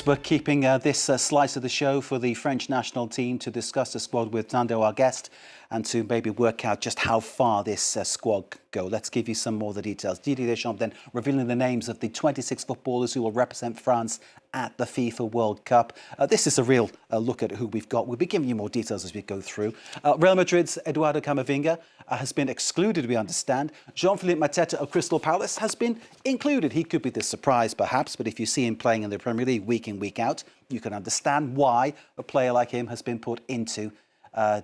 we're keeping this slice of the show for the French national team to discuss the squad with Thando, our guest, and to maybe work out just how far this squad could go. Let's give you some more of the details. Didier Deschamps then revealing the names of the 26 footballers who will represent France at the FIFA World Cup. This is a real look at who we've got. We'll be giving you more details as we go through. Real Madrid's Eduardo Camavinga has been excluded, we understand. Jean-Philippe Mateta of Crystal Palace has been included. He could be the surprise, perhaps, but if you see him playing in the Premier League week in, week out, you can understand why a player like him has been put into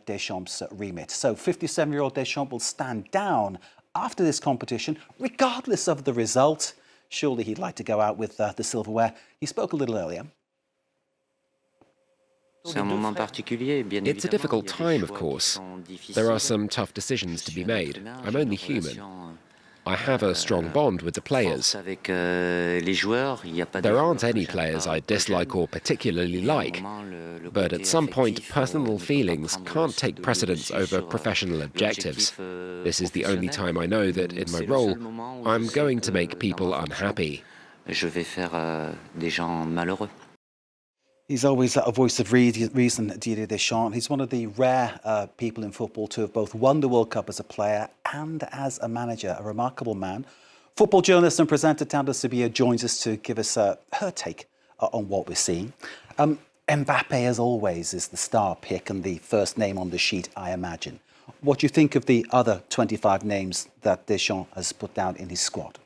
Deschamps' remit. So 57-year-old Deschamps will stand down after this competition, regardless of the result. Surely he'd like to go out with the silverware. He spoke a little earlier. It's a difficult time, of course. There are some tough decisions to be made. I'm only human. I have a strong bond with the players. There aren't any players I dislike or particularly like, but at some point personal feelings can't take precedence over professional objectives. This is the only time I know that in my role I'm going to make people unhappy. He's always a voice of reason, Didier Deschamps. He's one of the rare people in football to have both won the World Cup as a player and as a manager, a remarkable man. Football journalist and presenter Thando Sibiya joins us to give us her take on what we're seeing. Mbappe, as always, is the star pick and the first name on the sheet, I imagine. What do you think of the other 25 names that Deschamps has put down in his squad?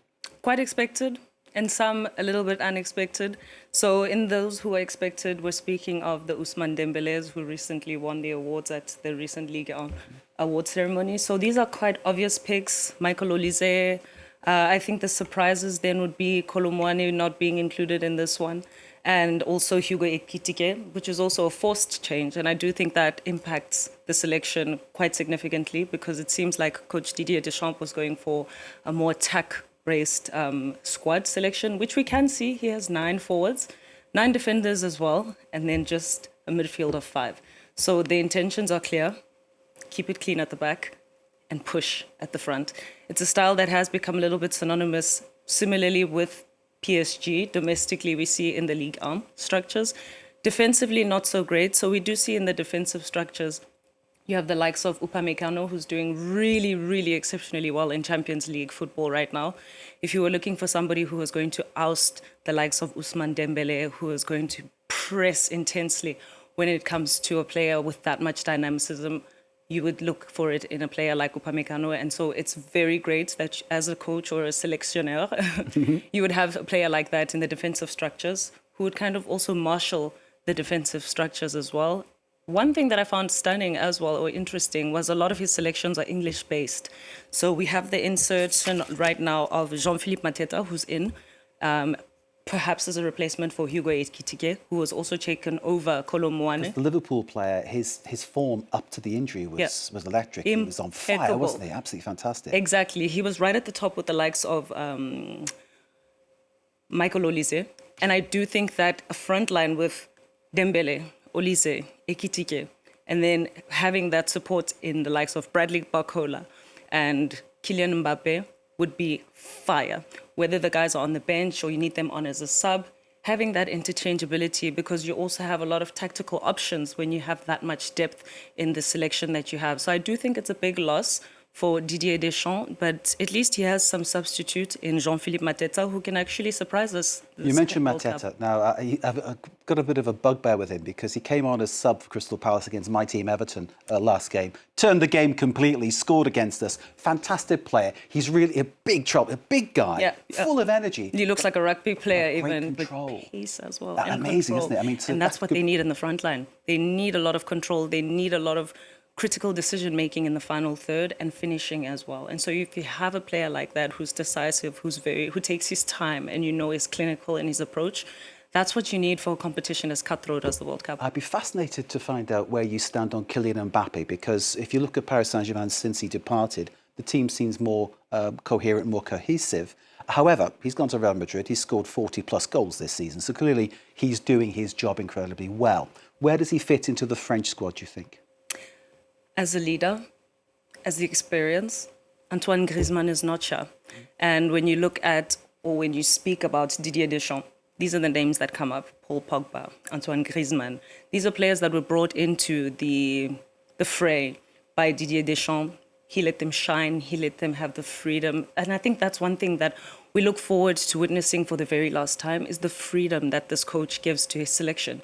Quite expected. And some a little bit unexpected. So in those who are expected, we're speaking of the Ousmane Dembélés, who recently won the awards at the recent Ligue 1 award ceremony. So these are quite obvious picks. Michael Olise. I think the surprises then would be Kolo Muani not being included in this one. And also Hugo Ekitike, which is also a forced change. And I do think that impacts the selection quite significantly because it seems like Coach Didier Deschamps was going for a more attack-based squad selection, which we can see. He has 9 forwards, 9 defenders as well, and then just a midfield of 5. So the intentions are clear. Keep it clean at the back and push at the front. It's a style that has become a little bit synonymous, similarly with PSG. Domestically, we see in the Ligue 1 structures. Defensively, not so great. So we do see in the defensive structures, you have the likes of Upamecano, who's doing really, really exceptionally well in Champions League football right now. If you were looking for somebody who was going to oust the likes of Ousmane Dembele, who is going to press intensely when it comes to a player with that much dynamicism, you would look for it in a player like Upamecano. And so it's very great that as a coach or a selectionneur, you would have a player like that in the defensive structures who would kind of also marshal the defensive structures as well. One thing that I found stunning as well, or interesting, was a lot of his selections are English-based. So we have the insertion right now of Jean-Philippe Mateta, who's in, perhaps as a replacement for Hugo Ekitike, who was also taken over Kolo Muani. The Liverpool player, his form up to the injury was electric. He was on fire, wasn't he? Absolutely fantastic. Exactly. He was right at the top with the likes of Michael Olise. And I do think that a front line with Dembele, Olise, Ekitike, and then having that support in the likes of Bradley Barcola and Kylian Mbappe would be fire. Whether the guys are on the bench or you need them on as a sub, having that interchangeability, because you also have a lot of tactical options when you have that much depth in the selection that you have. So I do think it's a big loss for Didier Deschamps, but at least he has some substitute in Jean-Philippe Mateta who can actually surprise us. You mentioned Mateta. Now, I've got a bit of a bugbear with him because he came on as sub for Crystal Palace against my team, Everton, last game. Turned the game completely, scored against us. Fantastic player. He's really a big trouble, a big guy, full of energy. He looks like a rugby player, even with pace as well. Amazing, isn't it? I mean, and that's what they need in the front line. They need a lot of control. They need a lot of critical decision-making in the final third and finishing as well. And so if you have a player like that who's decisive, who takes his time and is clinical in his approach, that's what you need for a competition as cutthroat as the World Cup. I'd be fascinated to find out where you stand on Kylian Mbappe, because if you look at Paris Saint-Germain since he departed, the team seems more coherent, more cohesive. However, he's gone to Real Madrid, he's scored 40-plus goals this season, so clearly he's doing his job incredibly well. Where does he fit into the French squad, do you think? As a leader, as the experience, Antoine Griezmann is not sure. And when you look at, or when you speak about Didier Deschamps, these are the names that come up: Paul Pogba, Antoine Griezmann. These are players that were brought into the fray by Didier Deschamps. He let them shine. He let them have the freedom. And I think that's one thing that we look forward to witnessing for the very last time, is the freedom that this coach gives to his selection.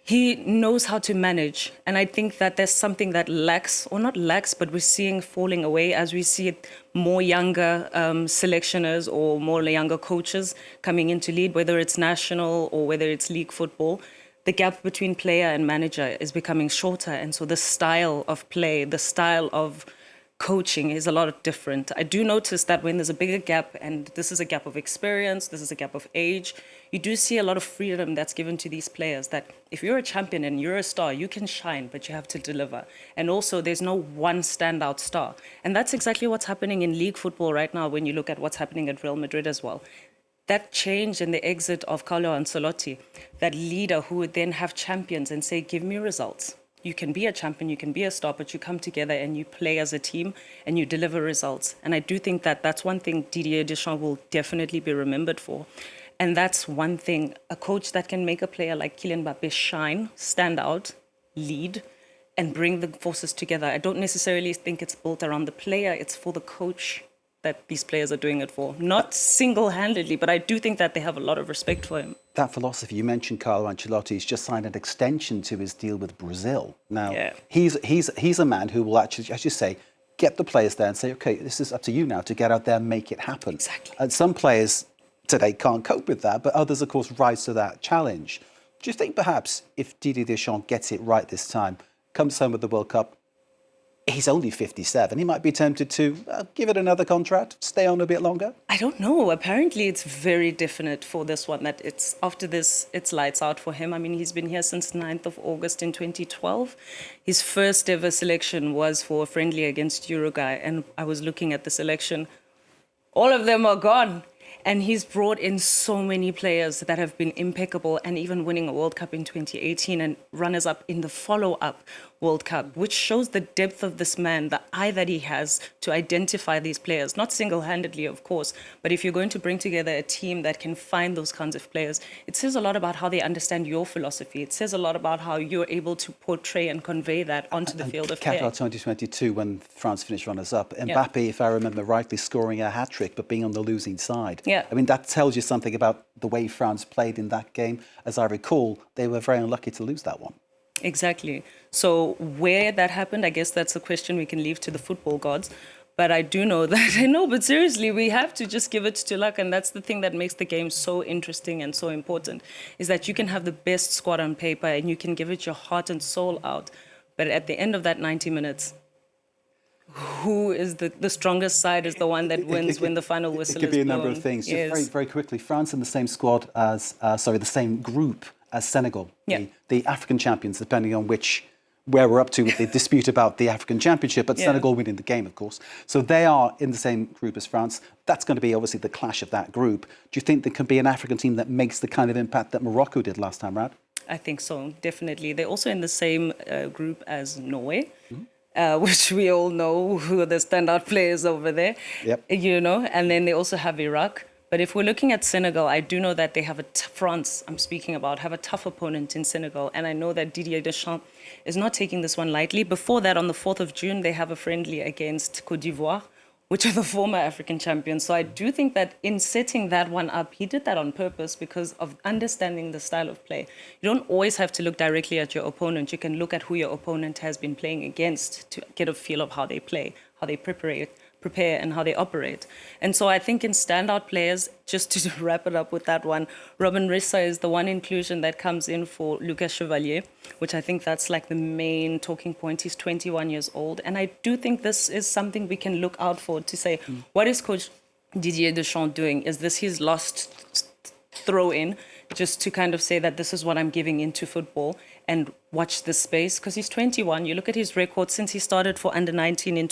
He knows how to manage. And I think that there's something that lacks, or not lacks, but we're seeing falling away as we see more younger selectioners or more younger coaches coming in to lead, whether it's national or whether it's league football. The gap between player and manager is becoming shorter. And so the style of play, the style of coaching is a lot different. I do notice that when there's a bigger gap, and this is a gap of experience, this is a gap of age, you do see a lot of freedom that's given to these players, that if you're a champion and you're a star, you can shine, but you have to deliver. And also there's no one standout star. And that's exactly what's happening in league football right now when you look at what's happening at Real Madrid as well. That change and the exit of Carlo Ancelotti, that leader who would then have champions and say, give me results. You can be a champion, you can be a star, but you come together and you play as a team and you deliver results. And I do think that that's one thing Didier Deschamps will definitely be remembered for. And that's one thing, a coach that can make a player like Kylian Mbappe shine, stand out, lead, and bring the forces together. I don't necessarily think it's built around the player, it's for the coach that these players are doing it for. Not single-handedly, but I do think that they have a lot of respect for him. That philosophy, you mentioned Carlo Ancelotti, he's just signed an extension to his deal with Brazil. Now, he's a man who will actually, as you say, get the players there and say, okay, this is up to you now to get out there and make it happen. Exactly. And some players today can't cope with that, but others, of course, rise to that challenge. Do you think perhaps if Didier Deschamps gets it right this time, comes home with the World Cup, he's only 57. He might be tempted to give it another contract, stay on a bit longer. I don't know. Apparently, it's very definite for this one that it's after this, it's lights out for him. I mean, he's been here since 9th of August in 2012. His first ever selection was for a friendly against Uruguay. And I was looking at the selection. All of them are gone. And he's brought in so many players that have been impeccable, and even winning a World Cup in 2018 and runners-up in the follow-up World Cup, which shows the depth of this man, the eye that he has to identify these players, not single-handedly, of course, but if you're going to bring together a team that can find those kinds of players, it says a lot about how they understand your philosophy. It says a lot about how you're able to portray and convey that onto the field of play. Qatar 2022, when France finished runners-up, Mbappe, if I remember rightly, scoring a hat-trick, but being on the losing side. Yeah. I mean, that tells you something about the way France played in that game. As I recall, they were very unlucky to lose that one. Exactly. So where that happened, I guess that's a question we can leave to the football gods. But I do know that, but seriously, we have to just give it to luck. And that's the thing that makes the game so interesting and so important, is that you can have the best squad on paper and you can give it your heart and soul out. But at the end of that 90 minutes, who is the strongest side is the one that wins when the final whistle is blown. It could be a number of things. Yes. Just very, very quickly, France in the same squad as, the same group as Senegal, the African champions, depending on where we're up to with the dispute about the African Championship, but Senegal winning the game, of course. So they are in the same group as France. That's going to be obviously the clash of that group. Do you think there can be an African team that makes the kind of impact that Morocco did last time round? I think so, definitely. They're also in the same group as Norway. Which we all know who are the standout players over there, and then they also have Iraq. But if we're looking at Senegal, I do know that they have France, I'm speaking about, have a tough opponent in Senegal. And I know that Didier Deschamps is not taking this one lightly. Before that, on the 4th of June, they have a friendly against Côte d'Ivoire, which are the former African champions. So I do think that in setting that one up, he did that on purpose because of understanding the style of play. You don't always have to look directly at your opponent. You can look at who your opponent has been playing against to get a feel of how they play, how they prepare and how they operate. And so I think in standout players, just to wrap it up with that one, Robin Rissa is the one inclusion that comes in for Lucas Chevalier, which I think that's like the main talking point. He's 21 years old. And I do think this is something we can look out for to say, what is Coach Didier Deschamps doing? Is this his last throw in just to kind of say that this is what I'm giving into football and watch this space? Because he's 21. You look at his record since he started for under 19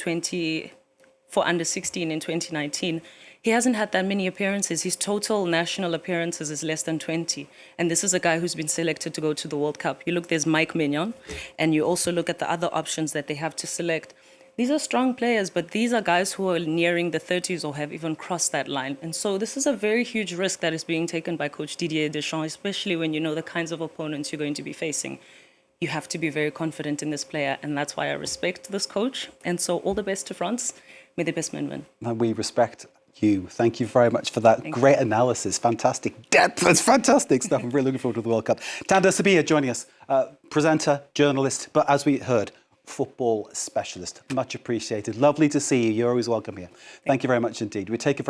for under 16 in 2019, he hasn't had that many appearances. His total national appearances is less than 20. And this is a guy who's been selected to go to the World Cup. You look, there's Mike Maignan, and you also look at the other options that they have to select. These are strong players, but these are guys who are nearing the 30s or have even crossed that line. And so this is a very huge risk that is being taken by Coach Didier Deschamps, especially when you know the kinds of opponents you're going to be facing. You have to be very confident in this player, and that's why I respect this coach. And so all the best to France. May the best man win. And we respect you. Thank you very much for that great analysis. Fantastic depth. It's fantastic stuff. I'm really looking forward to the World Cup. Thando Sibiya joining us, presenter, journalist, but as we heard, football specialist. Much appreciated. Lovely to see you. You're always welcome here. Thank you very much indeed. We take a